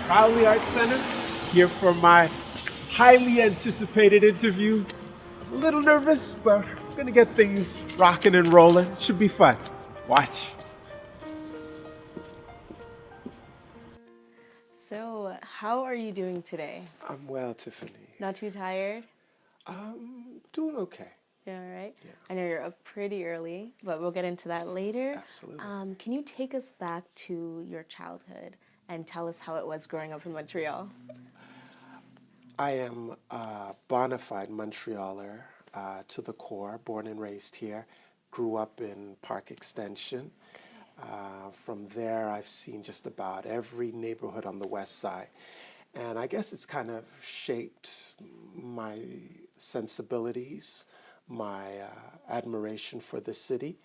Crowley Arts Center, here for my highly anticipated interview. I'm a little nervous, but we're gonna get things rocking and rolling. Should be fun. Watch. So, how are you doing today? I'm well, Tiffany. Not too tired? Doing okay. You all right? Yeah. I know you're up pretty early, but we'll get into that later. Absolutely. Can you take us back to your childhood and tell us how it was growing up in Montreal? I am a bona fide Montrealer to the core, born and raised here. Grew up in Park Extension. From there, I've seen just about every neighborhood on the west side. And I guess it's kind of shaped my sensibilities, my admiration for the city.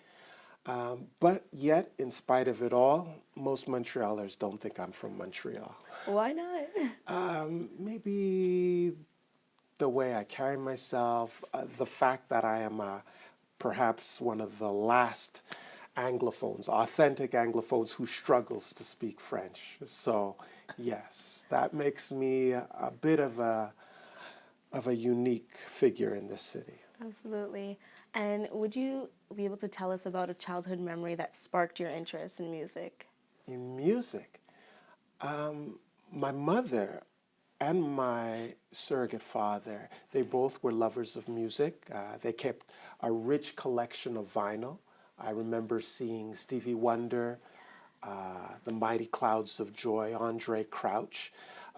But yet, in spite of it all, most Montrealers don't think I'm from Montreal. Why not? Maybe the way I carry myself, the fact that I am perhaps one of the last Anglophones, authentic Anglophones who struggles to speak French. So, yes, that makes me a bit of a unique figure in this city. Absolutely. And would you be able to tell us about a childhood memory that sparked your interest in music? In music, my mother and my surrogate father, they both were lovers of music. They kept a rich collection of vinyl. I remember seeing Stevie Wonder, The Mighty Clouds of Joy, Andre Crouch.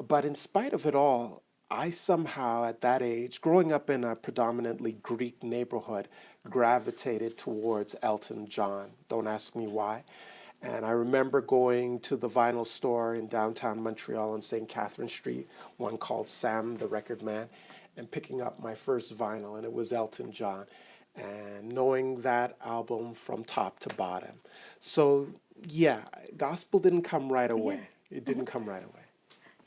But in spite of it all, I somehow, at that age, growing up in a predominantly Greek neighborhood, gravitated towards Elton John. Don't ask me why. And I remember going to the vinyl store in downtown Montreal on St. Catherine Street, one called Sam the Record Man, and picking up my first vinyl, and it was Elton John, and knowing that album from top to bottom. So, yeah, gospel didn't come right away. It didn't come right away.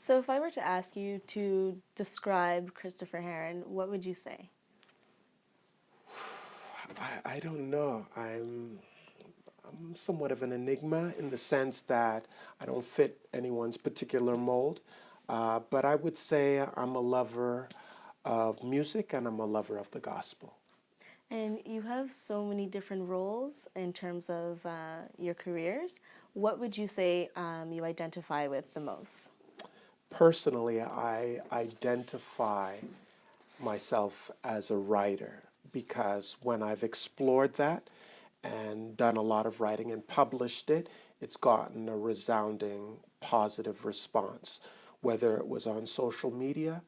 So, if I were to ask you to describe Christopher Heron, what would you say? I don't know. I'm somewhat of an enigma in the sense that I don't fit anyone's particular mold. But I would say I'm a lover of music and I'm a lover of the gospel. And you have so many different roles in terms of your careers. What would you say you identify with the most? Personally, I identify myself as a writer because when I've explored that and done a lot of writing and published it, it's gotten a resounding positive response, whether it was on social media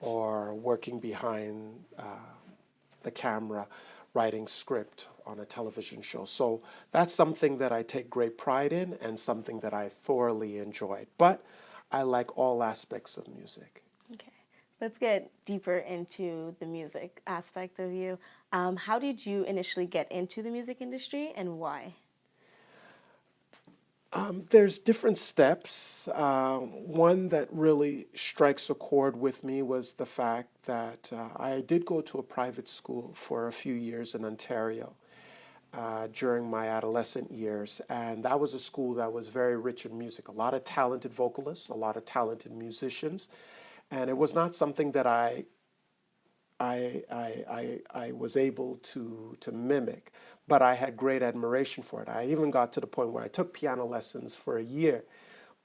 or working behind the camera, writing script on a television show. So that's something that I take great pride in and something that I thoroughly enjoyed. But I like all aspects of music. Okay, let's get deeper into the music aspect of you. How did you initially get into the music industry and why? There's different steps. One that really strikes a chord with me was the fact that I did go to a private school for a few years in Ontario during my adolescent years, and that was a school that was very rich in music. A lot of talented vocalists, a lot of talented musicians, and it was not something that I was able to mimic, but I had great admiration for it. I even got to the point where I took piano lessons for a year,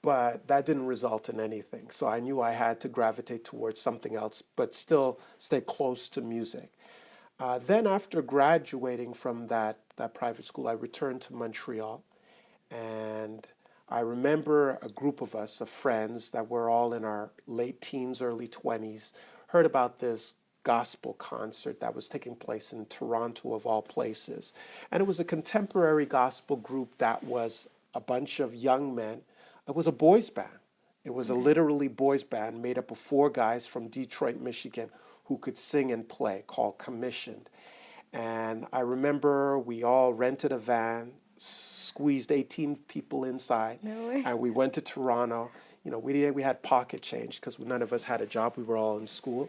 but that didn't result in anything. So I knew I had to gravitate towards something else, but still stay close to music. Then after graduating from that private school, I returned to Montreal, and I remember a group of us, of friends that were all in our late teens, early 20s, heard about this gospel concert that was taking place in Toronto, of all places. And it was a contemporary gospel group that was a bunch of young men. It was a boys' band. It was a literally boys' band made up of four guys from Detroit, Michigan, who could sing and play, called Commissioned. And I remember we all rented a van, squeezed 18 people inside, No way. and we went to Toronto. You know, we had pocket change because none of us had a job. We were all in school.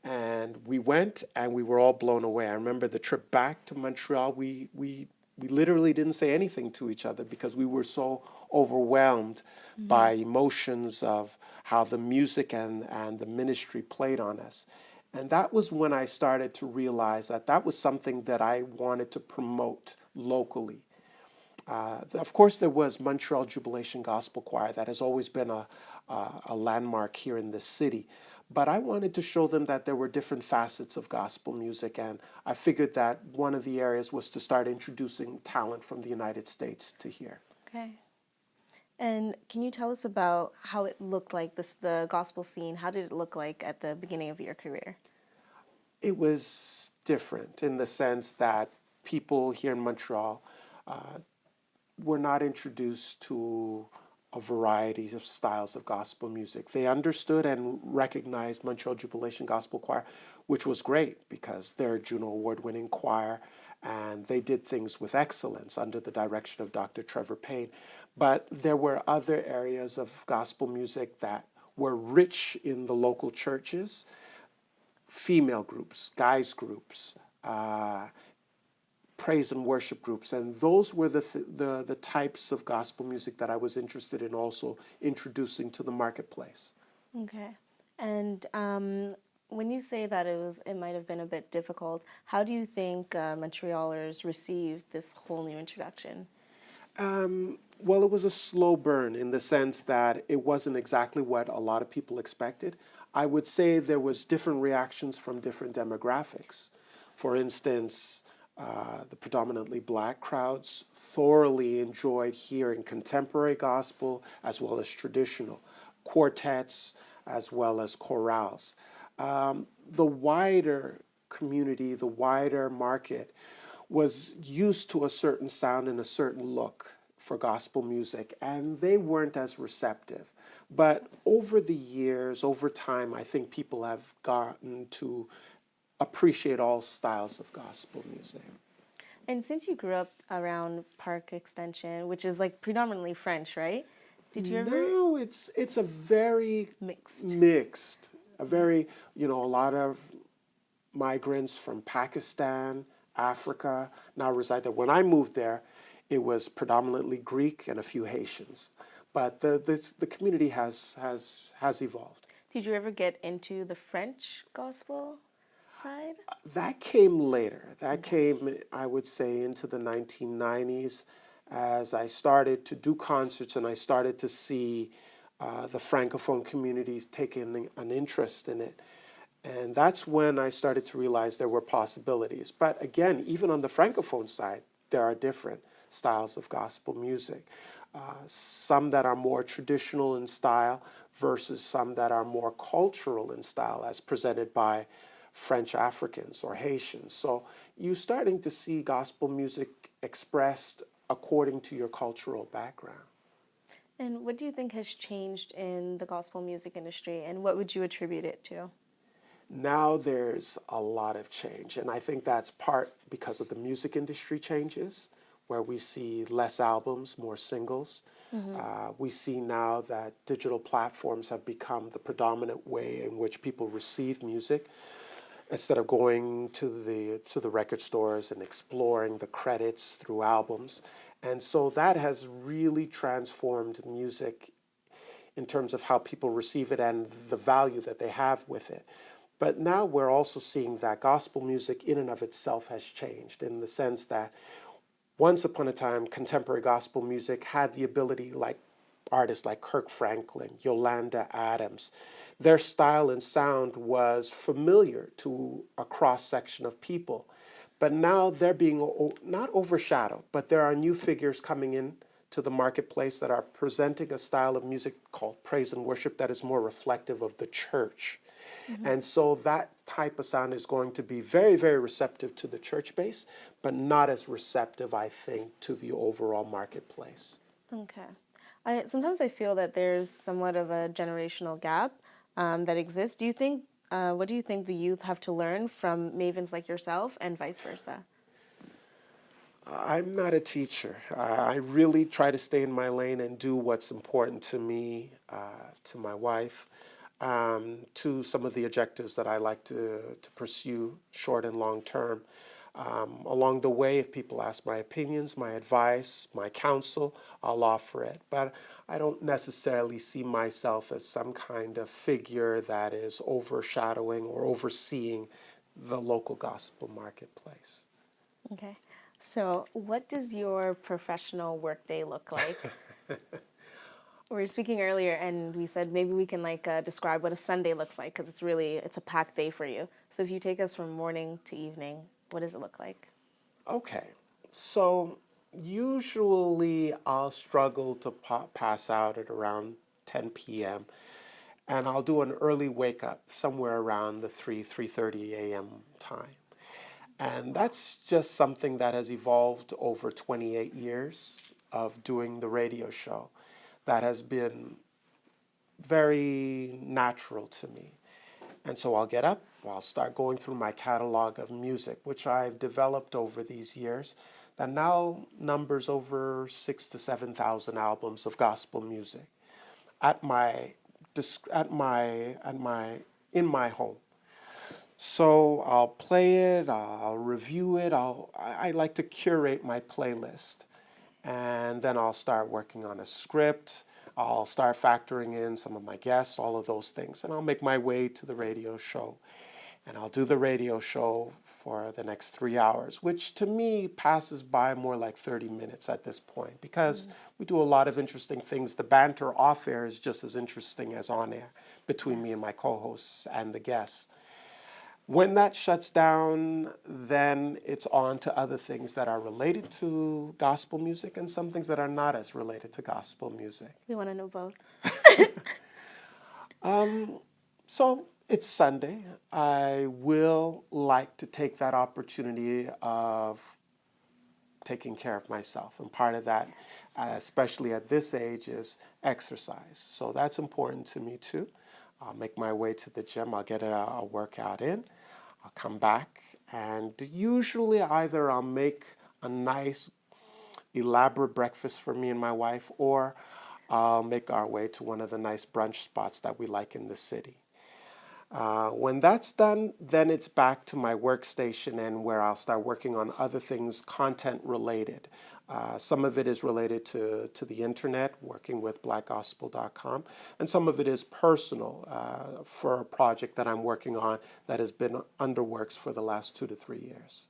And we went and we were all blown away. I remember the trip back to Montreal, we we literally didn't say anything to each other because we were so overwhelmed by emotions of how the music and the ministry played on us. And that was when I started to realize that that was something that I wanted to promote locally. Of course, there was Montreal Jubilation Gospel Choir that has always been a landmark here in this city. But I wanted to show them that there were different facets of gospel music, and I figured that one of the areas was to start introducing talent from the United States to here. Okay. And can you tell us about how it looked like the gospel scene? How did it look like at the beginning of your career? It was different in the sense that people here in Montreal were not introduced to a variety of styles of gospel music. They understood and recognized Montreal Jubilation Gospel Choir, which was great because they're a Juno Award-winning choir and they did things with excellence under the direction of Dr. Trevor Payne. But there were other areas of gospel music that were rich in the local churches, female groups, guys groups, praise and worship groups, and those were the types of gospel music that I was interested in also introducing to the marketplace. Okay. And when you say that it might have been a bit difficult, how do you think Montrealers received this whole new introduction? Well, it was a slow burn in the sense that it wasn't exactly what a lot of people expected. I would say there was different reactions from different demographics. For instance, the predominantly black crowds thoroughly enjoyed hearing contemporary gospel as well as traditional, quartets as well as chorales. The wider community, the wider market was used to a certain sound and a certain look for gospel music, and they weren't as receptive. But over the years, over time, I think people have gotten to appreciate all styles of gospel music. And since you grew up around Park Extension, which is like predominantly French, right? Did you ever No, it's a very mixed? mixed, a very, a lot of migrants from Pakistan, Africa now reside there. When I moved there, it was predominantly Greek and a few Haitians. But the community has evolved. Did you ever get into the French gospel side? That came later. That came, I would say, into the 1990s as I started to do concerts and I started to see the Francophone communities taking an interest in it. And that's when I started to realize there were possibilities. But again, even on the Francophone side, there are different styles of gospel music. Some that are more traditional in style versus some that are more cultural in style as presented by French Africans or Haitians. So you're starting to see gospel music expressed according to your cultural background. And what do you think has changed in the gospel music industry, and what would you attribute it to? Now there's a lot of change, and I think that's part because of the music industry changes, where we see less albums, more singles. We see now that digital platforms have become the predominant way in which people receive music. Instead of going to the record stores and exploring the credits through albums. And so that has really transformed music in terms of how people receive it and the value that they have with it. But now we're also seeing that gospel music in and of itself has changed in the sense that once upon a time, contemporary gospel music had the ability, like artists like Kirk Franklin, Yolanda Adams, their style and sound was familiar to a cross-section of people. But now they're being not overshadowed, but there are new figures coming in to the marketplace that are presenting a style of music called praise and worship that is more reflective of the church. And so that type of sound is going to be very, very receptive to the church base, but not as receptive, I think, to the overall marketplace. Okay. Sometimes I feel that there's somewhat of a generational gap that exists. What do you think the youth have to learn from mavens like yourself and vice versa? I'm not a teacher. I really try to stay in my lane and do what's important to me, to my wife, to some of the objectives that I like to pursue short and long term. Along the way, if people ask my opinions, my advice, my counsel, I'll offer it. But I don't necessarily see myself as some kind of figure that is overshadowing or overseeing the local gospel marketplace. Okay. So, what does your professional workday look like? We were speaking earlier, and we said maybe we can describe what a Sunday looks like because it's a packed day for you. So, if you take us from morning to evening, what does it look like? Okay, so usually I'll struggle to pass out at around 10 p.m. and I'll do an early wake up somewhere around the 3:30 a.m. time. And that's just something that has evolved over 28 years of doing the radio show. That has been very natural to me. And so I'll get up, I'll start going through my catalog of music, which I've developed over these years, that now numbers over 6,000 to 7,000 albums of gospel music at my in my home. So I'll play it, I'll review it, I like to curate my playlist. And then I'll start working on a script. I'll start factoring in some of my guests, all of those things. And I'll make my way to the radio show. And I'll do the radio show for the next 3 hours, which to me passes by more like 30 minutes at this point because we do a lot of interesting things. The banter off air is just as interesting as on air between me and my co-hosts and the guests. When that shuts down, then it's on to other things that are related to gospel music and some things that are not as related to gospel music. We want to know both. So it's Sunday. I will like to take that opportunity of taking care of myself. And part of that, especially at this age, is exercise. So that's important to me too. I'll make my way to the gym. I'll get a workout in. I'll come back, and usually either I'll make a nice, elaborate breakfast for me and my wife, or I'll make our way to one of the nice brunch spots that we like in the city. When that's done, then it's back to my workstation and where I'll start working on other things content related. Some of it is related to the internet, working with blackgospel.com, and some of it is personal for a project that I'm working on that has been under works for the last 2 to 3 years.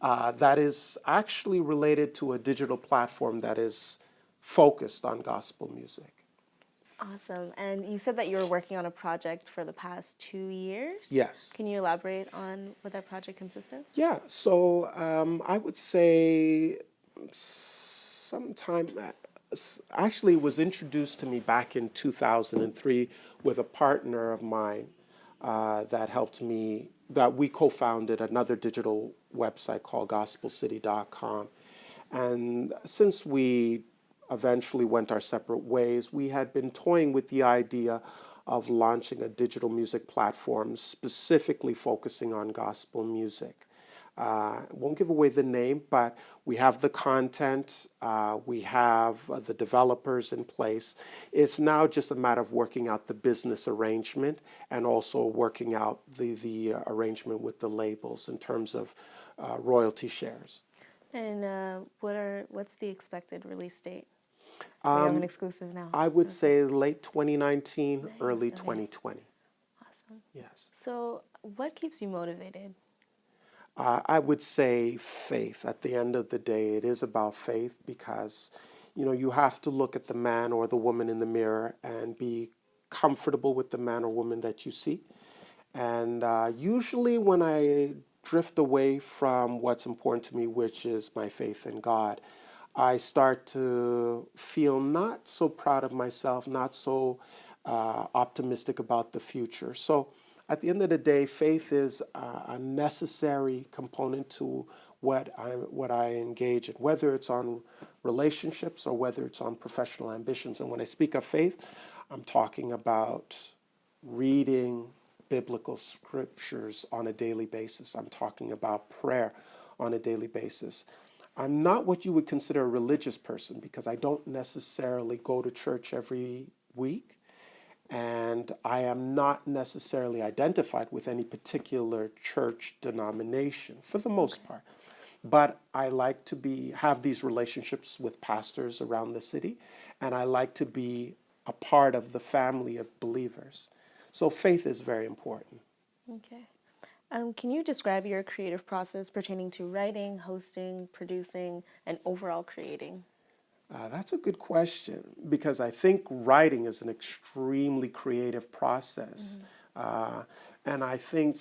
That is actually related to a digital platform that is focused on gospel music. Awesome. And you said that you were working on a project for the past 2 years? Yes. Can you elaborate on what that project consisted? Yeah, so I would say sometime, actually it was introduced to me back in 2003 with a partner of mine that helped me, that we co-founded another digital website called gospelcity.com. And since we eventually went our separate ways, we had been toying with the idea of launching a digital music platform specifically focusing on gospel music. I won't give away the name, but we have the content, we have the developers in place. It's now just a matter of working out the business arrangement and also working out the arrangement with the labels in terms of royalty shares. And what's the expected release date? We have an exclusive now. I would say late 2019, Nice, early okay. 2020. Awesome. Yes. So, what keeps you motivated? I would say faith. At the end of the day, it is about faith because, you have to look at the man or the woman in the mirror and be comfortable with the man or woman that you see. And usually when I drift away from what's important to me, which is my faith in God, I start to feel not so proud of myself, not so optimistic about the future. So at the end of the day, faith is a necessary component to what I engage in, whether it's on relationships or whether it's on professional ambitions. And when I speak of faith, I'm talking about reading biblical scriptures on a daily basis. I'm talking about prayer on a daily basis. I'm not what you would consider a religious person because I don't necessarily go to church every week. And I am not necessarily identified with any particular church denomination for the most part. But I like to have these relationships with pastors around the city, and I like to be a part of the family of believers. So faith is very important. Okay. Can you describe your creative process pertaining to writing, hosting, producing, and overall creating? That's a good question because I think writing is an extremely creative process. And I think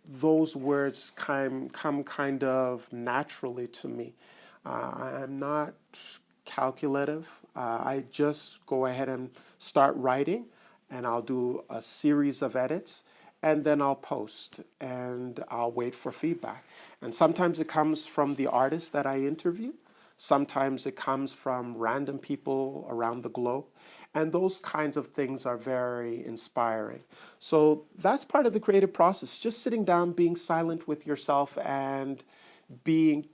those words come kind of naturally to me. I'm not calculative. I just go ahead and start writing, and I'll do a series of edits, and then I'll post, and I'll wait for feedback. And sometimes it comes from the artist that I interview. Sometimes it comes from random people around the globe. And those kinds of things are very inspiring. So that's part of the creative process, just sitting down, being silent with yourself, and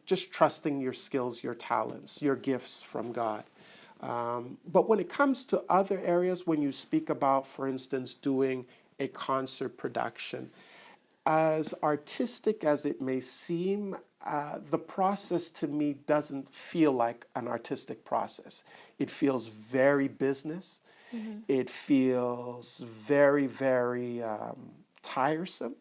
just trusting your skills, your talents, your gifts from God. But when it comes to other areas, when you speak about, for instance, doing a concert production, as artistic as it may seem, the process to me doesn't feel like an artistic process. It feels very business. It feels very, very tiresome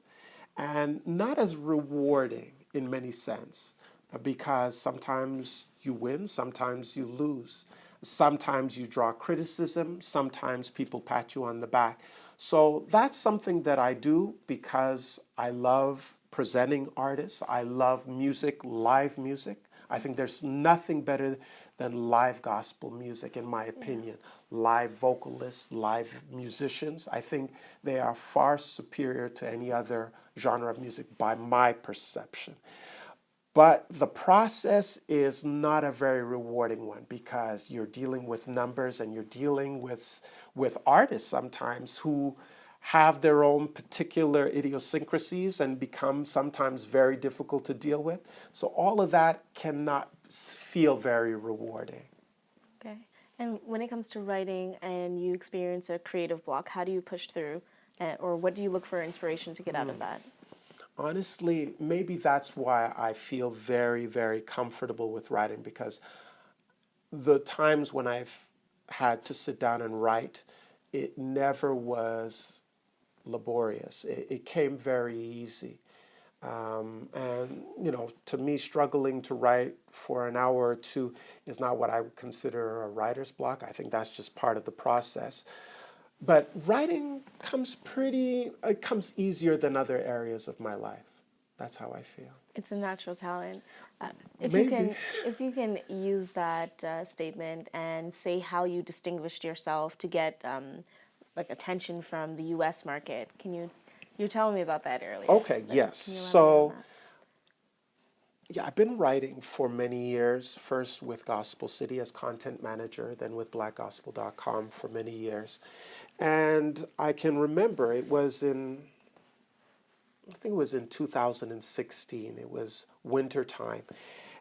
and not as rewarding in many sense because sometimes you win, sometimes you lose. Sometimes you draw criticism, sometimes people pat you on the back. So that's something that I do because I love presenting artists. I love music, live music. I think there's nothing better than live gospel music, in my opinion. Live vocalists, live musicians. I think they are far superior to any other genre of music by my perception. But the process is not a very rewarding one because you're dealing with numbers and you're dealing with artists sometimes who have their own particular idiosyncrasies and become sometimes very difficult to deal with. So all of that cannot feel very rewarding. Okay. And when it comes to writing and you experience a creative block, how do you push through? Or what do you look for inspiration to get out of that? Honestly, maybe that's why I feel very, very comfortable with writing because the times when I've had to sit down and write, it never was laborious. It came very easy. And, to me, struggling to write for an hour or two is not what I would consider a writer's block. I think that's just part of the process. But writing it comes easier than other areas of my life. That's how I feel. It's a natural talent. Maybe. If you can use that statement and say how you distinguished yourself to get attention from the U.S. market, you were telling me about that earlier? Okay, yes. Can you elaborate So, on that? yeah, I've been writing for many years, first with Gospel City as content manager, then with blackgospel.com for many years. And I can remember I think it was in 2016. It was winter time.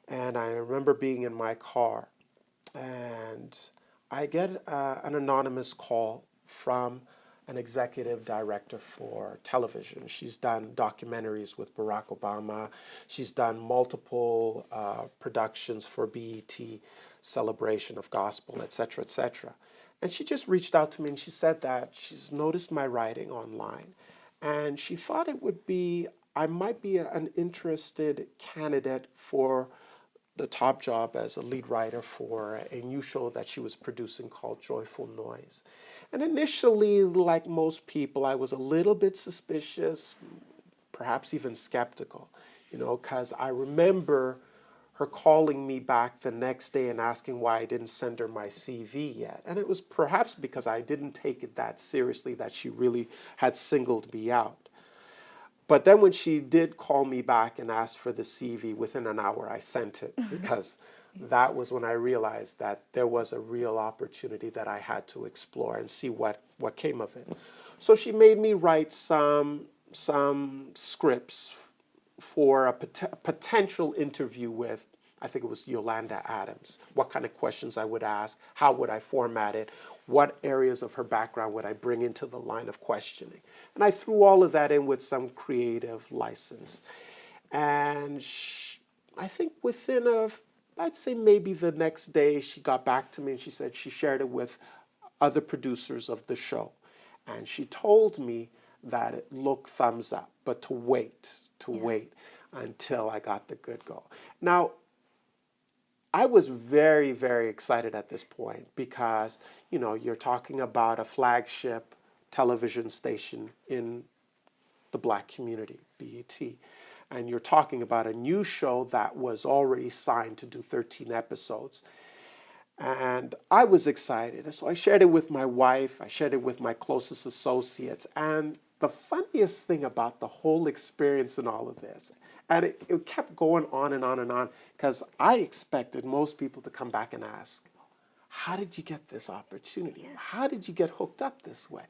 And I remember being in my car and I get an anonymous call from an executive director for television. She's done documentaries with Barack Obama. She's done multiple productions for BET, Celebration of Gospel, et cetera, et cetera. And she just reached out to me and she said that she's noticed my writing online. And she thought I might be an interested candidate for the top job as a lead writer for a new show that she was producing called Joyful Noise. And initially, like most people, I was a little bit suspicious, perhaps even skeptical, because I remember her calling me back the next day and asking why I didn't send her my CV yet. And it was perhaps because I didn't take it that seriously that she really had singled me out. But then when she did call me back and ask for the CV, within an hour I sent it because that was when I realized that there was a real opportunity that I had to explore and see what came of it. So she made me write some scripts for a potential interview with I think it was Yolanda Adams, what kind of questions I would ask, how would I format it, what areas of her background would I bring into the line of questioning. And I threw all of that in with some creative license. And I think I'd say maybe the next day she got back to me and she said she shared it with other producers of the show. And she told me that it looked thumbs up, but to wait until I got the good go. Now, I was very, very excited at this point because, you're talking about a flagship television station in the Black community, BET. And you're talking about a new show that was already signed to do 13 episodes. And I was excited. And so I shared it with my wife. I shared it with my closest associates. And the funniest thing about the whole experience and all of this, and it kept going on and on and on, because I expected most people to come back and ask, how did you get this opportunity? How did you get hooked up this way?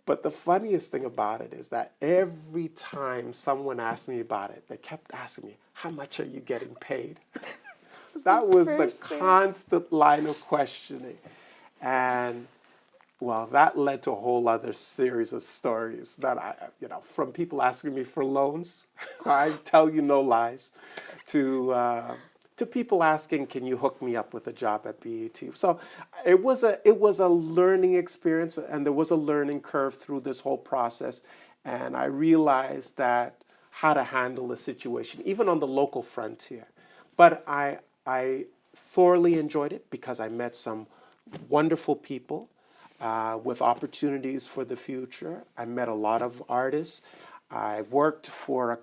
But the funniest thing about it is that every time someone asked me about it, they kept asking me, how much are you getting paid? That was the constant line of questioning. And well, that led to a whole other series of stories that from people asking me for loans, I tell you no lies, to people asking, can you hook me up with a job at BET? So it was a learning experience, and there was a learning curve through this whole process. And I realized that how to handle the situation, even on the local frontier. But I thoroughly enjoyed it because I met some wonderful people with opportunities for the future. I met a lot of artists. I worked for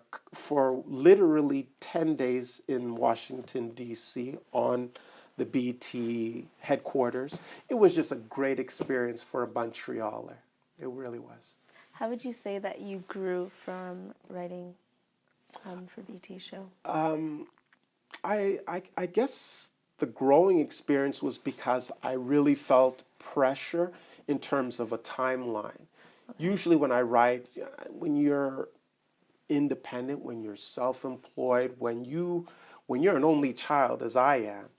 literally 10 days in Washington, D.C. on the BT headquarters. It was just a great experience for a Montrealer. It really was. How would you say that you grew from writing for BT show? I guess the growing experience was because I really felt pressure in terms of a timeline. Usually when I write, when you're independent, when you're self-employed, when you're an only child, as I am,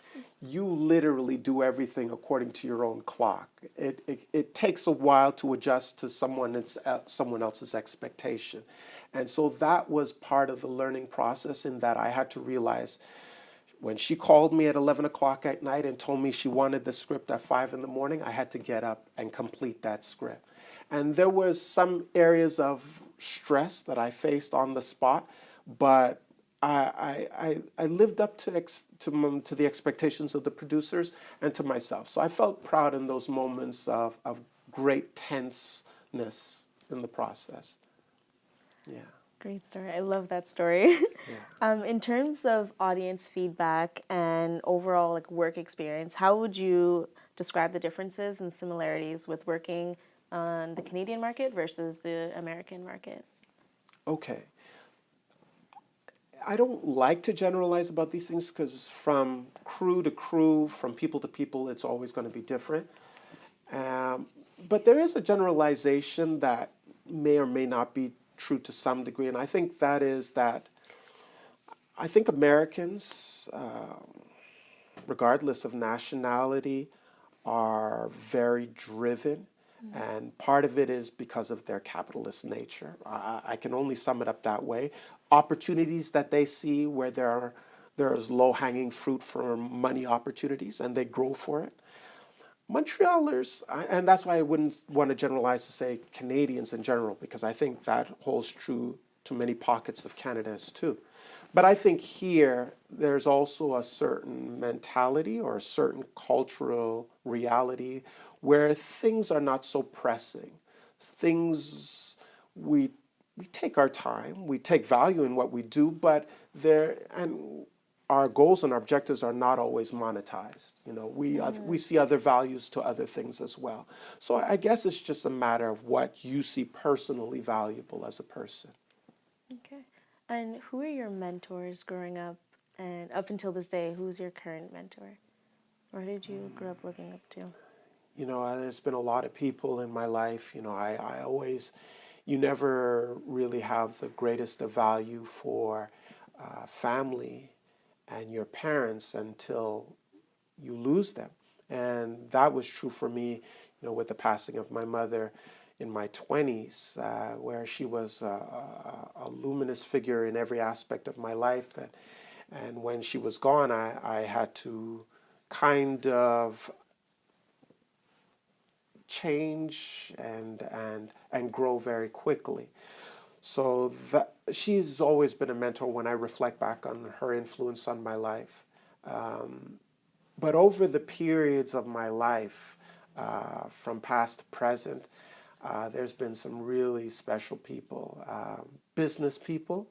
you literally do everything according to your own clock. It takes a while to adjust to someone else's expectation. And so that was part of the learning process, in that I had to realize when she called me at 11 o'clock at night and told me she wanted the script at 5 in the morning, I had to get up and complete that script. And there was some areas of stress that I faced on the spot, but I lived up to the expectations of the producers and to myself. So I felt proud in those moments of great tenseness in the process. Yeah. Great story. I love that story. Yeah. In terms of audience feedback and overall work experience, how would you describe the differences and similarities with working on the Canadian market versus the American market? Okay. I don't like to generalize about these things because from crew to crew, from people to people, it's always going to be different. But there is a generalization that may or may not be true to some degree, and I think that is that I think Americans, regardless of nationality, are very driven. And part of it is because of their capitalist nature. I can only sum it up that way. Opportunities that they see where there's low-hanging fruit for money opportunities, and they grow for it. Montrealers, and that's why I wouldn't want to generalize to say Canadians in general, because I think that holds true to many pockets of Canada too. But I think here there's also a certain mentality or a certain cultural reality where things are not so pressing. Things, we take our time, we take value in what we do, but our goals and our objectives are not always monetized. We see other values to other things as well. So I guess it's just a matter of what you see personally valuable as a person. Okay. And who are your mentors growing up, and up until this day, who's your current mentor? Or who did you grow up looking up to? There's been a lot of people in my life. You never really have the greatest of value for family and your parents until you lose them. And that was true for me, with the passing of my mother in my 20s, where she was a luminous figure in every aspect of my life. And when she was gone, I had to kind of change and grow very quickly. So she's always been a mentor when I reflect back on her influence on my life. But over the periods of my life, from past to present, there's been some really special people, business people,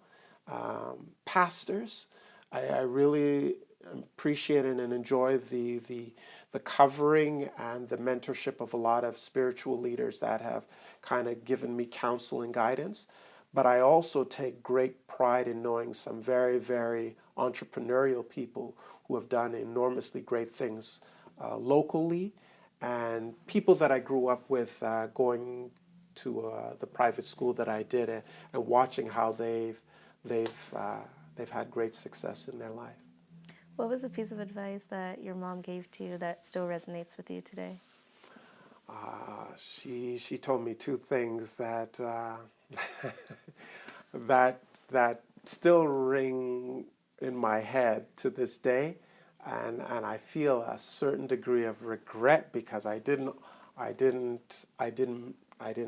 pastors. I really appreciate and enjoy the covering and the mentorship of a lot of spiritual leaders that have kind of given me counsel and guidance. But I also take great pride in knowing some very, very entrepreneurial people who have done enormously great things locally, and people that I grew up with going to the private school that I did, and watching how they've had great success in their life. What was a piece of advice that your mom gave to you that still resonates with you today? She told me two things that that still ring in my head to this day, and I feel a certain degree of regret because I didn't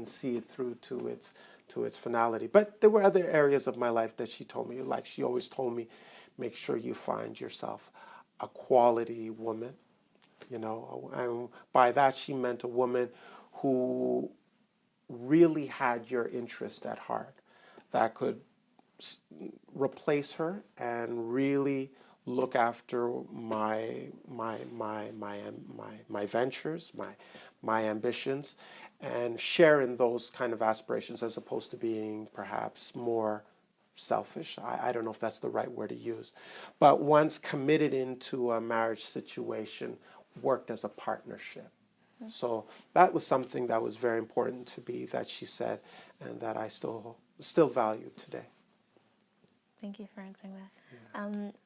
see it through to its finality. But there were other areas of my life that she told me, like she always told me, make sure you find yourself a quality woman. And by that she meant a woman who really had your interest at heart, that could replace her and really look after my ventures, my ambitions, and share in those kind of aspirations, as opposed to being perhaps more selfish. I don't know if that's the right word to use, but once committed into a marriage situation, worked as a partnership. So that was something that was very important to me that she said, and that I still value today. Thank you for answering that.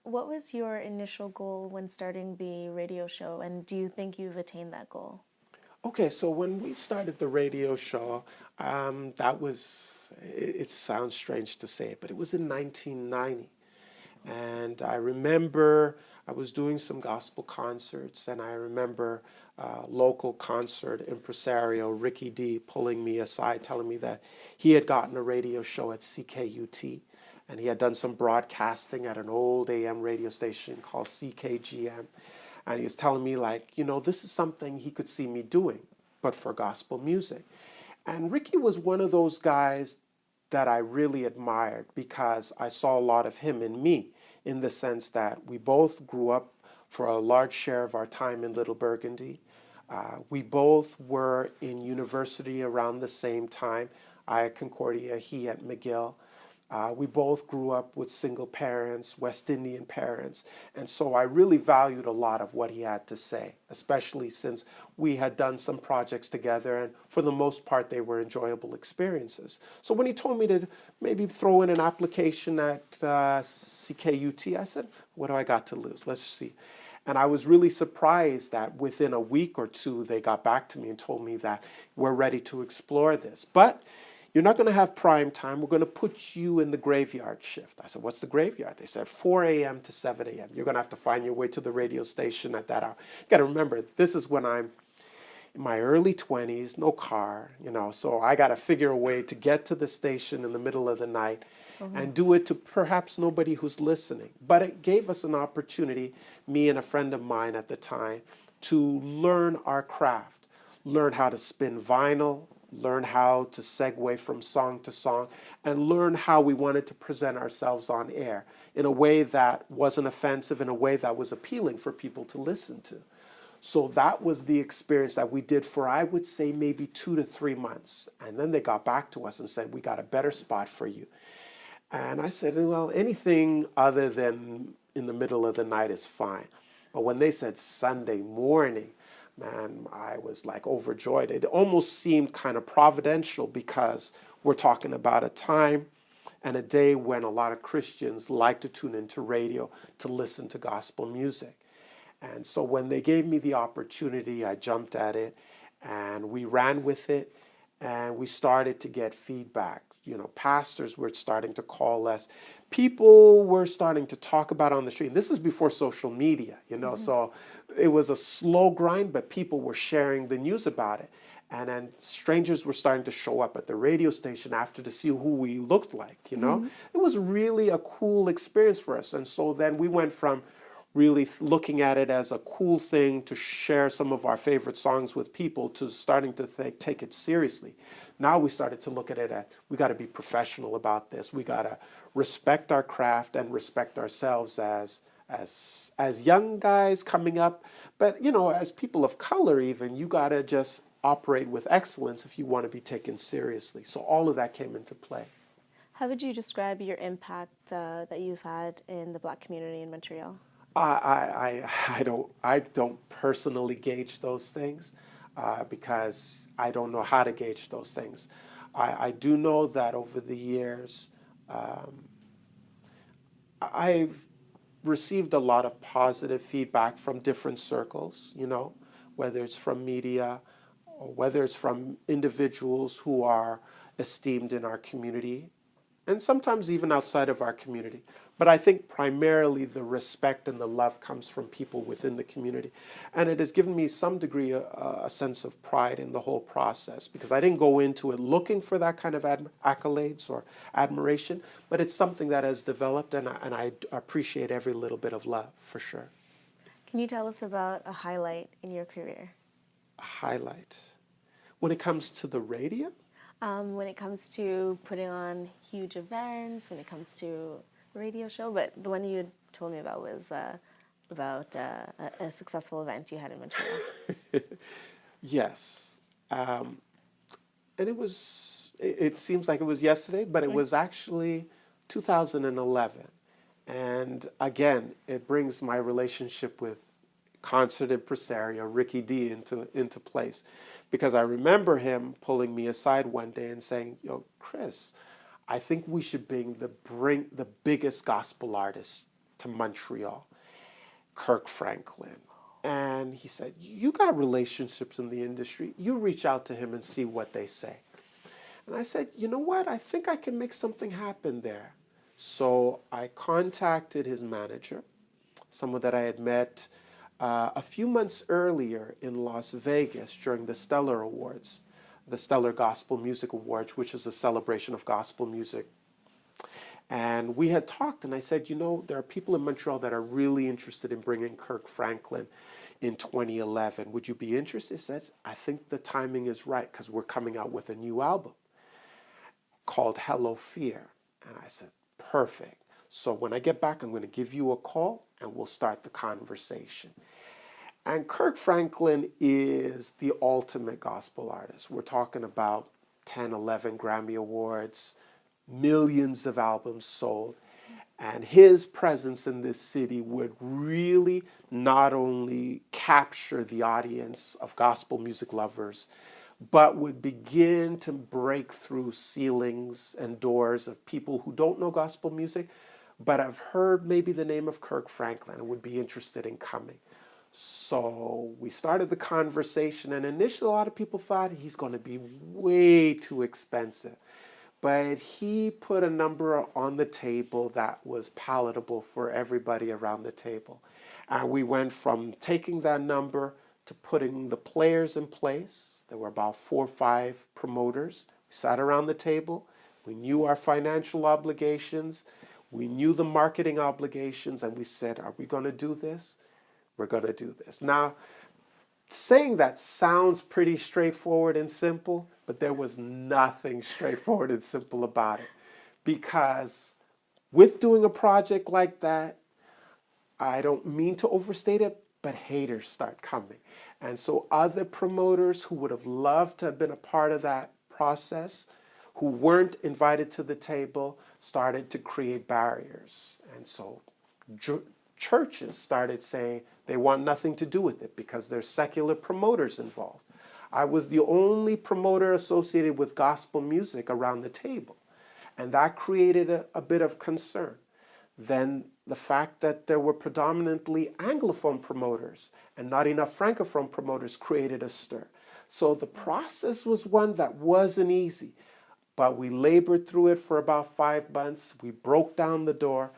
What was your initial goal when starting the radio show, and do you think you've attained that goal? Okay, so when we started the radio show, that was, it sounds strange to say it, but it was in 1990. And I remember I was doing some gospel concerts, and I remember local concert impresario Ricky D pulling me aside, telling me that he had gotten a radio show at CKUT, and he had done some broadcasting at an old AM radio station called CKGM. And he was telling me, like, this is something he could see me doing, but for gospel music. And Ricky was one of those guys that I really admired because I saw a lot of him in me, in the sense that we both grew up for a large share of our time in Little Burgundy. We both were in university around the same time. I at Concordia, he at McGill. We both grew up with single parents, West Indian parents, and so I really valued a lot of what he had to say, especially since we had done some projects together, and for the most part they were enjoyable experiences. So when he told me to maybe throw in an application at CKUT, I said, what do I got to lose? Let's see. And I was really surprised that within a week or two they got back to me and told me that we're ready to explore this. But you're not going to have prime time. We're going to put you in the graveyard shift. I said, what's the graveyard? They said 4 a.m. to 7 a.m. You're going to have to find your way to the radio station at that hour. You got to remember, this is when I'm in my early 20s, no car, so I got to figure a way to get to the station in the middle of the night and do it to perhaps nobody who's listening. But it gave us an opportunity, me and a friend of mine at the time, to learn our craft, learn how to spin vinyl, learn how to segue from song to song, and learn how we wanted to present ourselves on air in a way that wasn't offensive, in a way that was appealing for people to listen to. So that was the experience that we did for, I would say, maybe 2 to 3 months. And then they got back to us and said, we got a better spot for you. And I said, well, anything other than in the middle of the night is fine. But when they said Sunday morning, man, I was like overjoyed. It almost seemed kind of providential because we're talking about a time and a day when a lot of Christians like to tune into radio to listen to gospel music. And so when they gave me the opportunity, I jumped at it and we ran with it and we started to get feedback. You know, pastors were starting to call us. People were starting to talk about on the street. And this is before social media, you know, so it was a slow grind, but people were sharing the news about it. And then strangers were starting to show up at the radio station after to see who we looked like, you know. It was really a cool experience for us. And so then we went from really looking at it as a cool thing to share some of our favorite songs with people to starting to take it seriously. Now we started to look at it as, we got to be professional about this. We got to respect our craft and respect ourselves as young guys coming up. But, you know, as people of color even, you got to just operate with excellence if you want to be taken seriously. So all of that came into play. How would you describe your impact that you've had in the Black community in Montreal? I don't personally gauge those things because I don't know how to gauge those things. I do know that over the years, I've received a lot of positive feedback from different circles, you know, whether it's from media or whether it's from individuals who are esteemed in our community and sometimes even outside of our community. But I think primarily the respect and the love comes from people within the community. And it has given me some degree a sense of pride in the whole process because I didn't go into it looking for that kind of accolades or admiration, but it's something that has developed and I appreciate every little bit of love for sure. Can you tell us about a highlight in your career? A highlight. When it comes to the radio? When it comes to putting on huge events, when it comes to radio show, but the one you told me about was about a successful event you had in Montreal. Yes. And it seems like it was yesterday, but it was actually 2011. And again, it brings my relationship with concert impresario Ricky D into place. Because I remember him pulling me aside one day and saying, "Yo, Chris, I think we should bring the biggest gospel artist to Montreal, Kirk Franklin." And he said, "You got relationships in the industry. You reach out to him and see what they say." And I said, "You know what? I think I can make something happen there." So I contacted his manager, someone that I had met a few months earlier in Las Vegas during the Stellar Awards, the Stellar Gospel Music Awards, which is a celebration of gospel music. And we had talked, and I said, "You know, there are people in Montreal that are really interested in bringing Kirk Franklin in 2011. Would you be interested?" He says, "I think the timing is right because we're coming out with a new album called Hello Fear." And I said, "Perfect. So when I get back, I'm going to give you a call and we'll start the conversation." And Kirk Franklin is the ultimate gospel artist. We're talking about 10, 11 Grammy Awards, millions of albums sold. And his presence in this city would really not only capture the audience of gospel music lovers, but would begin to break through ceilings and doors of people who don't know gospel music, but have heard maybe the name of Kirk Franklin and would be interested in coming. So we started the conversation, and initially a lot of people thought he's going to be way too expensive. But he put a number on the table that was palatable for everybody around the table. And we went from taking that number to putting the players in place. There were about 4 or 5 promoters. We sat around the table. We knew our financial obligations. We knew the marketing obligations. And we said, "Are we going to do this? We're going to do this." Now, saying that sounds pretty straightforward and simple, but there was nothing straightforward and simple about it. Because with doing a project like that, I don't mean to overstate it, but haters start coming. And so other promoters who would have loved to have been a part of that process, who weren't invited to the table, started to create barriers. And so churches started saying they want nothing to do with it because there's secular promoters involved. I was the only promoter associated with gospel music around the table. And that created a bit of concern. Then the fact that there were predominantly Anglophone promoters and not enough Francophone promoters created a stir. So the process was one that wasn't easy, but we labored through it for about 5 months. We broke down the door,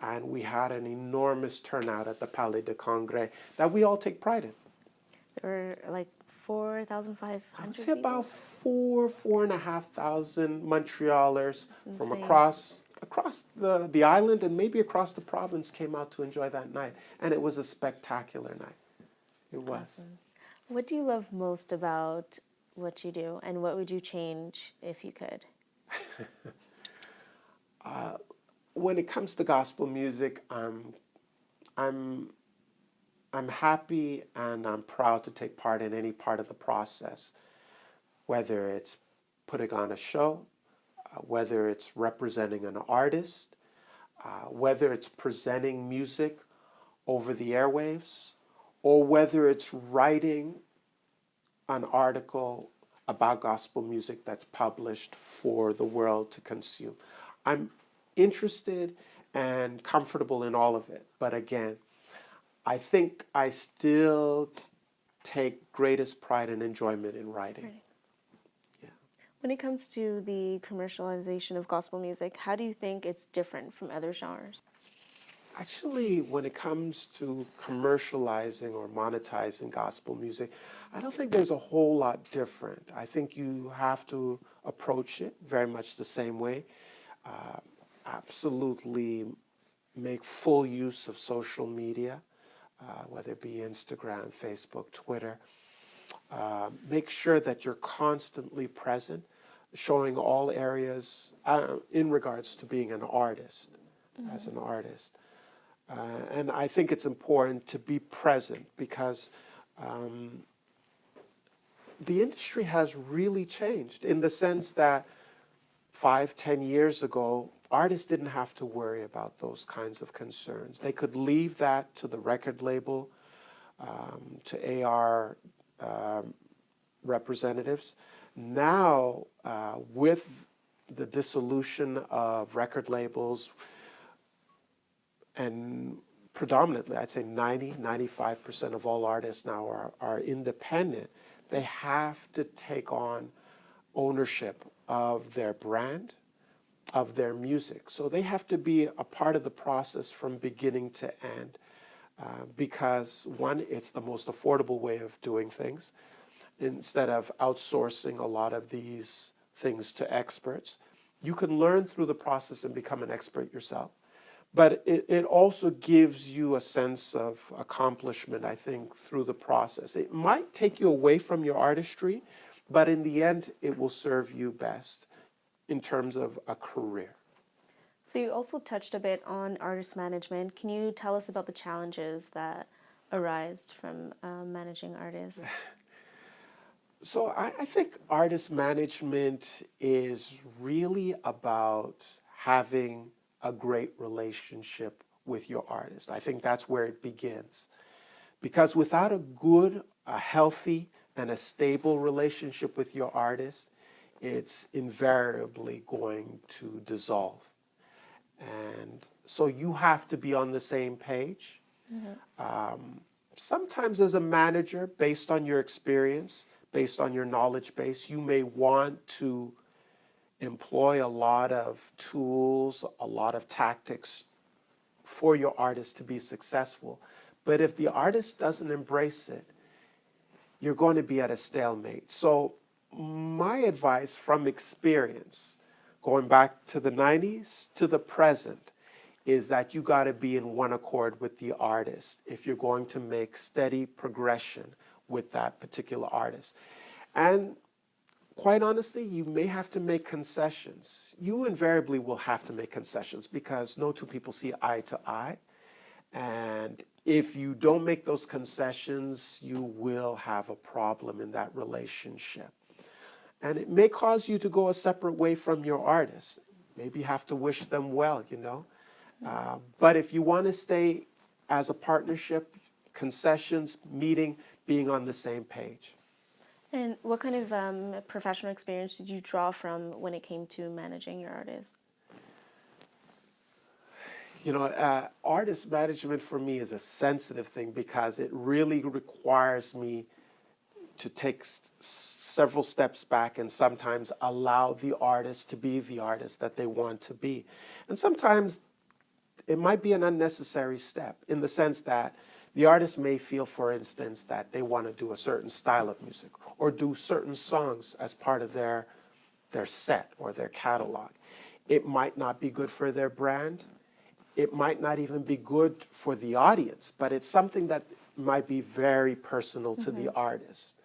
and we had an enormous turnout at the Palais de Congrès that we all take pride in. There were like 4,500 I would say people? about 4,500 Montrealers from insane. across the island and maybe across the province came out to enjoy that night. And it was a spectacular night. It was. Awesome. What do you love most about what you do, and what would you change if you could? When it comes to gospel music, I'm happy and I'm proud to take part in any part of the process, whether it's putting on a show, whether it's representing an artist, whether it's presenting music over the airwaves, or whether it's writing an article about gospel music that's published for the world to consume. I'm interested and comfortable in all of it. But again, I think I still take greatest pride and enjoyment in writing. Right. Yeah. When it comes to the commercialization of gospel music, how do you think it's different from other genres? Actually, when it comes to commercializing or monetizing gospel music, I don't think there's a whole lot different. I think you have to approach it very much the same way. Absolutely make full use of social media, whether it be Instagram, Facebook, Twitter. Make sure that you're constantly present, showing all areas in regards to being an artist, as an artist. And I think it's important to be present because the industry has really changed in the sense that 5-10 years ago, artists didn't have to worry about those kinds of concerns. They could leave that to the record label, to AR representatives. Now, with the dissolution of record labels, and predominantly, I'd say 95% of all artists now are independent, they have to take on ownership of their brand, of their music. So they have to be a part of the process from beginning to end because, one, it's the most affordable way of doing things. Instead of outsourcing a lot of these things to experts, you can learn through the process and become an expert yourself. But it also gives you a sense of accomplishment, I think, through the process. It might take you away from your artistry, but in the end, it will serve you best in terms of a career. So you also touched a bit on artist management. Can you tell us about the challenges that arise from managing artists? So I think artist management is really about having a great relationship with your artist. I think that's where it begins. Because without a good, a healthy, and a stable relationship with your artist, it's invariably going to dissolve. And so you have to be on the same page. Sometimes as a manager, based on your experience, based on your knowledge base, you may want to employ a lot of tools, a lot of tactics for your artist to be successful. But if the artist doesn't embrace it, you're going to be at a stalemate. So my advice from experience, going back to the 90s to the present, is that you got to be in one accord with the artist if you're going to make steady progression with that particular artist. And quite honestly, you may have to make concessions. You invariably will have to make concessions because no two people see eye to eye. And if you don't make those concessions, you will have a problem in that relationship. And it may cause you to go a separate way from your artist. Maybe you have to wish them well, you know. But if you want to stay as a partnership, concessions, meeting, being on the same page. And what kind of professional experience did you draw from when it came to managing your artists? Artist management for me is a sensitive thing because it really requires me to take several steps back and sometimes allow the artist to be the artist that they want to be. And sometimes it might be an unnecessary step in the sense that the artist may feel, for instance, that they want to do a certain style of music or do certain songs as part of their set or their catalog. It might not be good for their brand. It might not even be good for the audience, but it's something that might be very personal to the artist.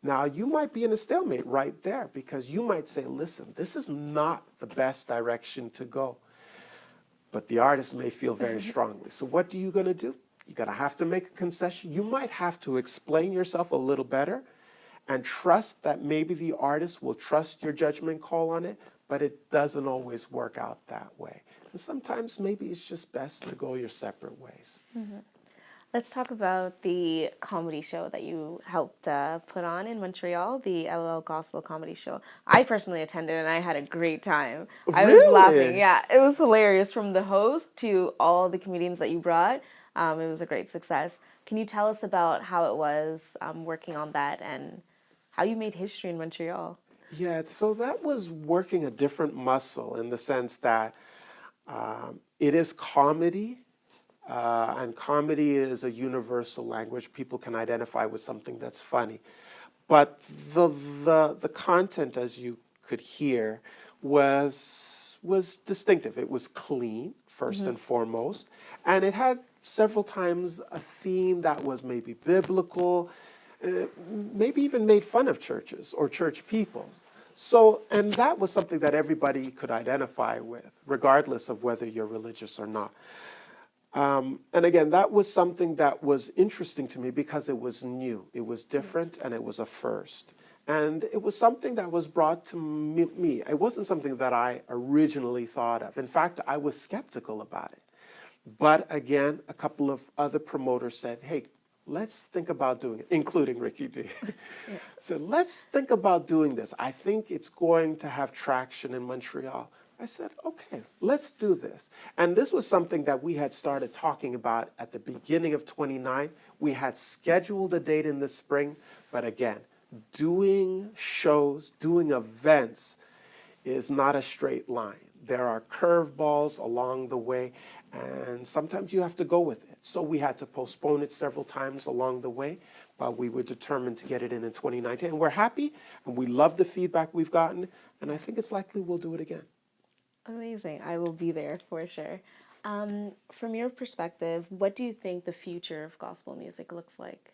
Now, you might be in a stalemate right there because you might say, listen, this is not the best direction to go. But the artist may feel very strongly. So what are you going to do? You're going to have to make a concession. You might have to explain yourself a little better and trust that maybe the artist will trust your judgment call on it, but it doesn't always work out that way. And sometimes maybe it's just best to go your separate ways. Let's talk about the comedy show that you helped put on in Montreal, the LOL Gospel Comedy Show. I personally attended and I had a great time. I was laughing. Yeah, it was hilarious from the host to all the comedians that you brought. It was a great success. Can you tell us about how it was working on that and how you made history in Montreal? Yeah, so that was working a different muscle in the sense that it is comedy. And comedy is a universal language. People can identify with something that's funny. But the content, as you could hear, was distinctive. It was clean, first and foremost. And it had several times a theme that was maybe biblical, maybe even made fun of churches or church people. So, and that was something that everybody could identify with, regardless of whether you're religious or not. And again, that was something that was interesting to me because it was new, it was different, and it was a first. And it was something that was brought to me. It wasn't something that I originally thought of. In fact, I was skeptical about it. But again, a couple of other promoters said, hey, let's think about doing it, including Ricky D. Said, let's think about doing this. I think it's going to have traction in Montreal. I said, okay, let's do this. And this was something that we had started talking about at the beginning of 29. We had scheduled a date in the spring, but again, doing shows, doing events is not a straight line. There are curveballs along the way, and sometimes you have to go with it. So we had to postpone it several times along the way, but we were determined to get it in 2019. And we're happy, and we love the feedback we've gotten, and I think it's likely we'll do it again. Amazing. I will be there for sure. From your perspective, what do you think the future of gospel music looks like?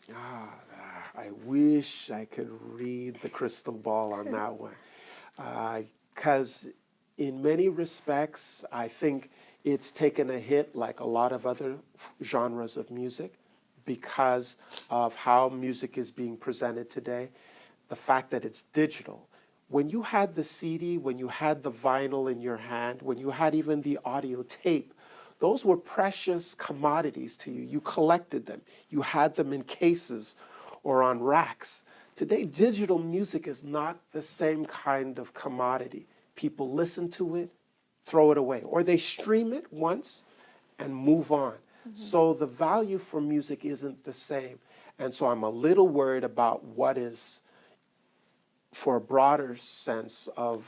I wish I could read the crystal ball on that one. Because in many respects, I think it's taken a hit like a lot of other genres of music because of how music is being presented today. The fact that it's digital. When you had the CD, when you had the vinyl in your hand, when you had even the audio tape, those were precious commodities to you. You collected them. You had them in cases or on racks. Today, digital music is not the same kind of commodity. People listen to it, throw it away, or they stream it once and move on. So the value for music isn't the same. And so I'm a little worried about what is, for a broader sense of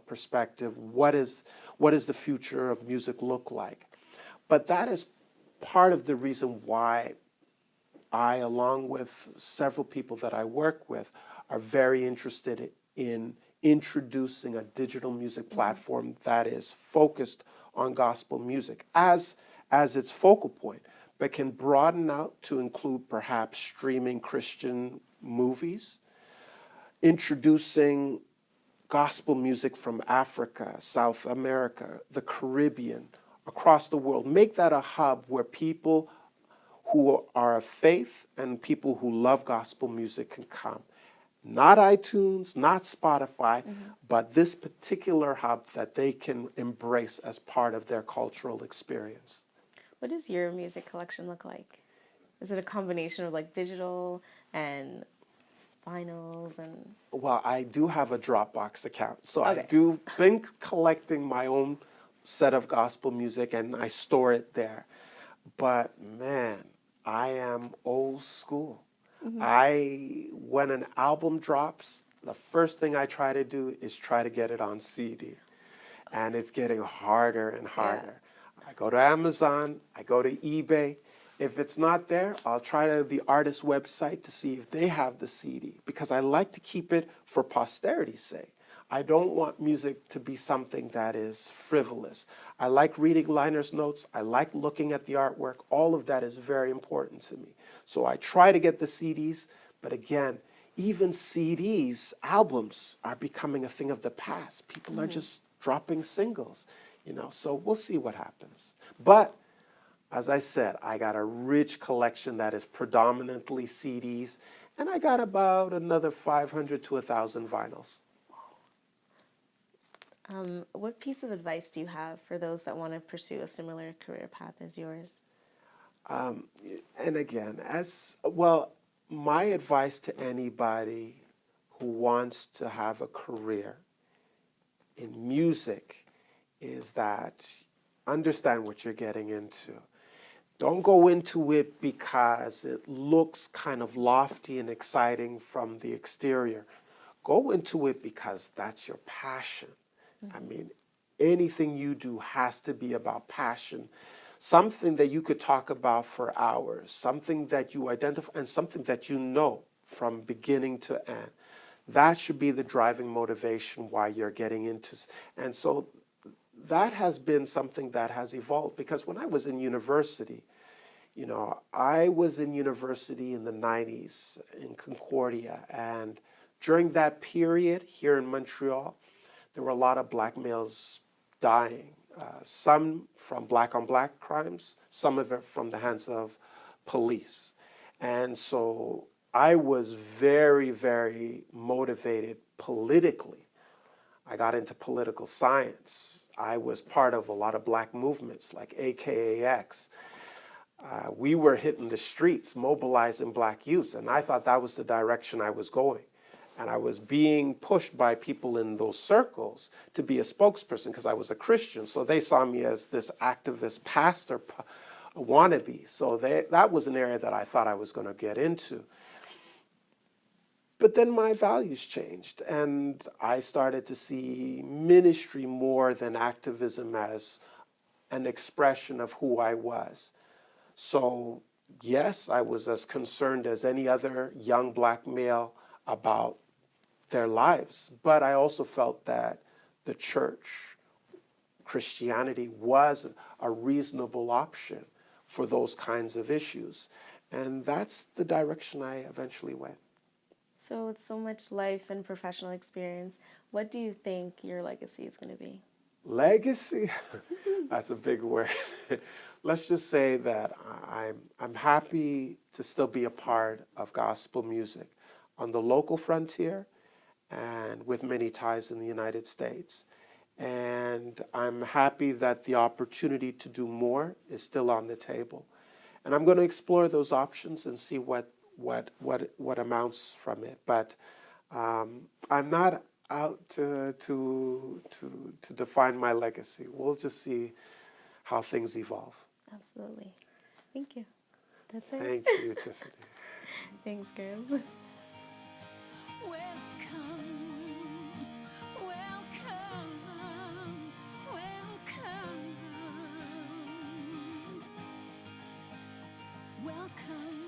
perspective, what does the future of music look like? But that is part of the reason why I, along with several people that I work with, are very interested in introducing a digital music platform that is focused on gospel music as its focal point, but can broaden out to include perhaps streaming Christian movies, introducing gospel music from Africa, South America, the Caribbean, across the world. Make that a hub where people who are of faith and people who love gospel music can come. Not iTunes, not Spotify, but this particular hub that they can embrace as part of their cultural experience. What does your music collection look like? Is it a combination of like digital and vinyls and? Well, I do have a Dropbox account, so Okay. I do been collecting my own set of gospel music and I store it there. But man, I am old school. When an album drops, the first thing I try to do is try to get it on CD. And it's getting harder and harder. I go to Amazon, I go to eBay. If it's not there, I'll try the artist's website to see if they have the CD, because I like to keep it for posterity's sake. I don't want music to be something that is frivolous. I like reading liner's notes. I like looking at the artwork. All of that is very important to me. So I try to get the CDs, but again, even CDs, albums are becoming a thing of the past. People are just dropping singles, so we'll see what happens. But as I said, I got a rich collection that is predominantly CDs, and I got about another 500 to 1,000 vinyls. What piece of advice do you have for those that want to pursue a similar career path as yours? And again, as well, my advice to anybody who wants to have a career in music is that understand what you're getting into. Don't go into it because it looks kind of lofty and exciting from the exterior. Go into it because that's your passion. I mean, anything you do has to be about passion. Something that you could talk about for hours, something that you identify, and something that you know from beginning to end. That should be the driving motivation why you're getting into. And so that has been something that has evolved, because when I was in university, I was in university in the 90s in Concordia, and during that period here in Montreal, there were a lot of black males dying, some from black-on-black crimes, some of it from the hands of police. And so I was very, very motivated politically. I got into political science. I was part of a lot of black movements like AKAX. We were hitting the streets, mobilizing black youths, and I thought that was the direction I was going. And I was being pushed by people in those circles to be a spokesperson because I was a Christian. So they saw me as this activist pastor wannabe. So that was an area that I thought I was going to get into. But then my values changed, and I started to see ministry more than activism as an expression of who I was. So yes, I was as concerned as any other young black male about their lives, but I also felt that the church, Christianity, was a reasonable option for those kinds of issues. And that's the direction I eventually went. So with so much life and professional experience, what do you think your legacy is going to be? Legacy? That's a big word. Let's just say that I'm happy to still be a part of gospel music on the local frontier and with many ties in the United States. And I'm happy that the opportunity to do more is still on the table. And I'm going to explore those options and see what amounts from it. But I'm not out to define my legacy. We'll just see how things evolve. Absolutely. Thank you. That's it. Thank you, Tiffany. Thanks, girls. Welcome, welcome, welcome, welcome.